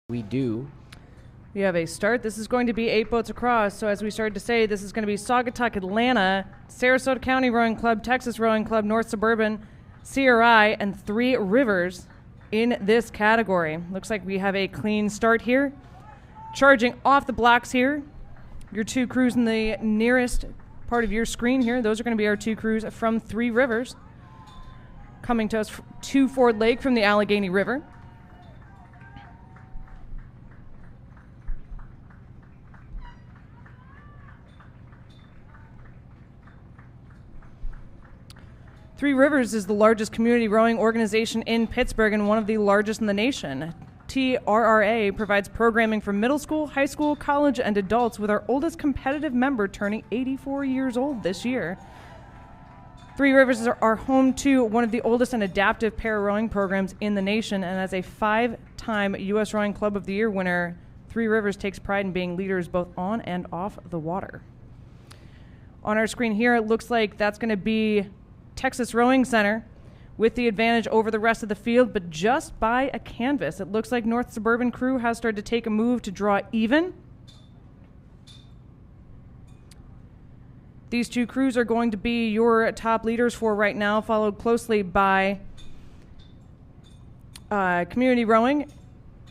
We do. We have a start. This is going to be 8 boats across. So as we started to say, this is going to be Saugatuck, Atlanta, Sarasota County Rowing Club, Texas Rowing Club, North Suburban, CRI, and Three Rivers in this category. Looks like we have a clean start here. Charging off the blocks here. Your two crews in the nearest part of your screen here. Those are going to be our two crews from Three Rivers. Coming to us to Ford Lake from the Allegheny River. Three Rivers is the largest community rowing organization in Pittsburgh and one of the largest in the nation. TRRA provides programming for middle school, high school, college, and adults, with our oldest competitive member turning 84 years old this year. Three Rivers are home to one of the oldest and adaptive para-rowing programs in the nation, and as a 5-time U.S. Rowing Club of the Year winner, Three Rivers takes pride in being leaders both on and off the water. On our screen here, it looks like that's going to be Texas Rowing Center with the advantage over the rest of the field, but just by a canvas. It looks like North Suburban crew has started to take a move to draw even. These two crews are going to be your top leaders for right now, followed closely by Community Rowing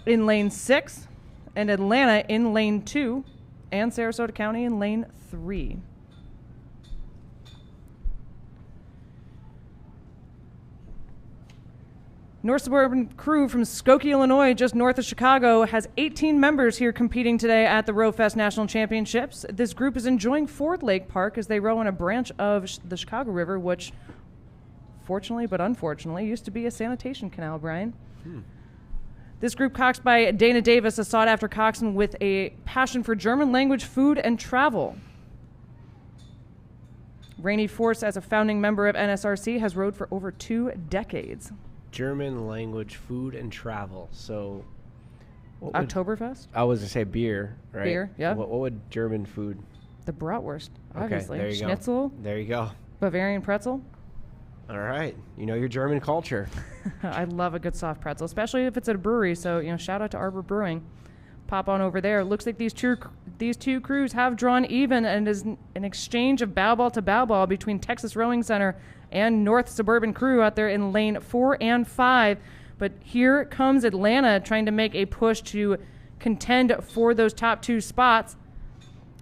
in lane 6, and Atlanta in lane 2, and Sarasota County in lane 3. North Suburban crew from Skokie, Illinois, just north of Chicago, has 18 members here competing today at the RowFest National Championships. This group is enjoying Ford Lake Park as they row on a branch of the Chicago River, which, fortunately but unfortunately, used to be a sanitation canal, Brian. This group, coxed by Dana Davis, a sought-after coxswain with a passion for German language, food, and travel. Rainey Force, as a founding member of NSRC, has rowed for over 2 decades. German language, food, and travel. So, Oktoberfest? I was going to say beer, right? Beer, yeah. What would German food? The bratwurst, obviously. Okay, there you Schnitzel, go. There you go. Bavarian pretzel. All right. You know your German culture. I love a good soft pretzel, especially if it's at a brewery. So, shout out to Arbor Brewing. Pop on over there. Looks like these two crews have drawn even, and is an exchange of bow ball to bow ball between Texas Rowing Center and North Suburban crew out there in lane 4 and 5. But here comes Atlanta trying to make a push to contend for those top 2 spots,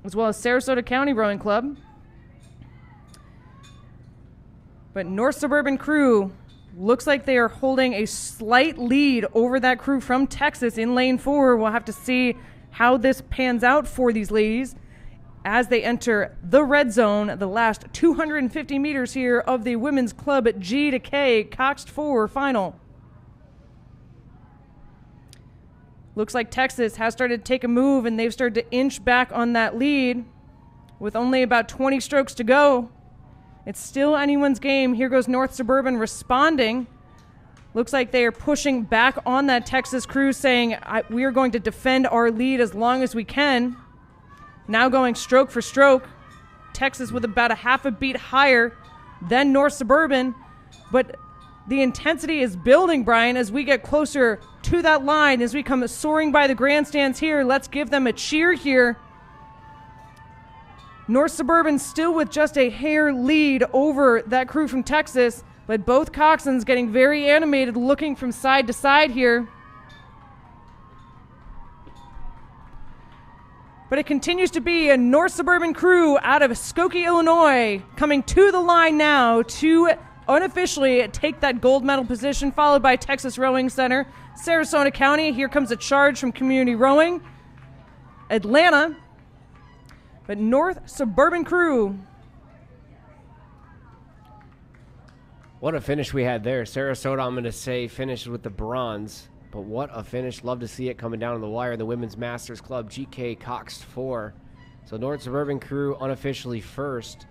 as well as Sarasota County Rowing Club. But North Suburban crew looks like they are holding a slight lead over that crew from Texas in lane 4. We'll have to see how this pans out for these ladies as they enter the red zone, the last 250 meters here of the Women's Club G to K Coxed 4 final. Looks like Texas has started to take a move, and they've started to inch back on that lead with only about 20 strokes to go. It's still anyone's game. Here goes North Suburban responding. Looks like they are pushing back on that Texas crew, saying, we are going to defend our lead as long as we can. Now going stroke for stroke. Texas with about a half a beat higher than North Suburban. But the intensity is building, Brian, as we get closer to that line, as we come soaring by the grandstands here. Let's give them a cheer here. North Suburban still with just a hair lead over that crew from Texas, but both coxswains getting very animated, looking from side to side here. But it continues to be a North Suburban crew out of Skokie, Illinois, coming to the line now to unofficially take that gold medal position, followed by Texas Rowing Center, Sarasota County. Here comes a charge from Community Rowing, Atlanta. But North Suburban crew. What a finish we had there. Sarasota, I'm going to say, finished with the bronze. But what a finish. Love to see it coming down to the wire. The Women's Masters Club GK Coxed 4. So North Suburban crew unofficially first.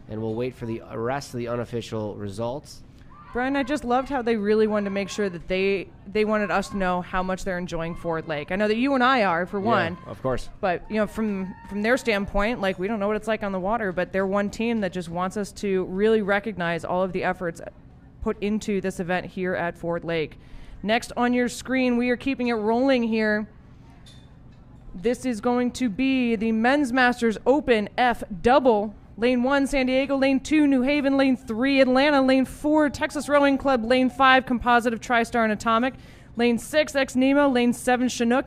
And we'll wait for the rest of the unofficial results. Brian, I just loved how they really wanted to make sure that they wanted us to know how much they're enjoying Ford Lake. I know that you and I are, for one. Of course. But, from their standpoint, we don't know what it's like on the water, but they're one team that just wants us to really recognize all of the efforts put into this event here at Ford Lake. Next on your screen, we are keeping it rolling here This is going to be the Men's Masters Open F double. Lane 1, San Diego. Lane 2, New Haven. Lane 3, Atlanta. Lane 4, Texas Rowing Club. Lane 5, Composite of TriStar and Atomic. Lane 6, Ex Nemo. Lane 7, Chinook.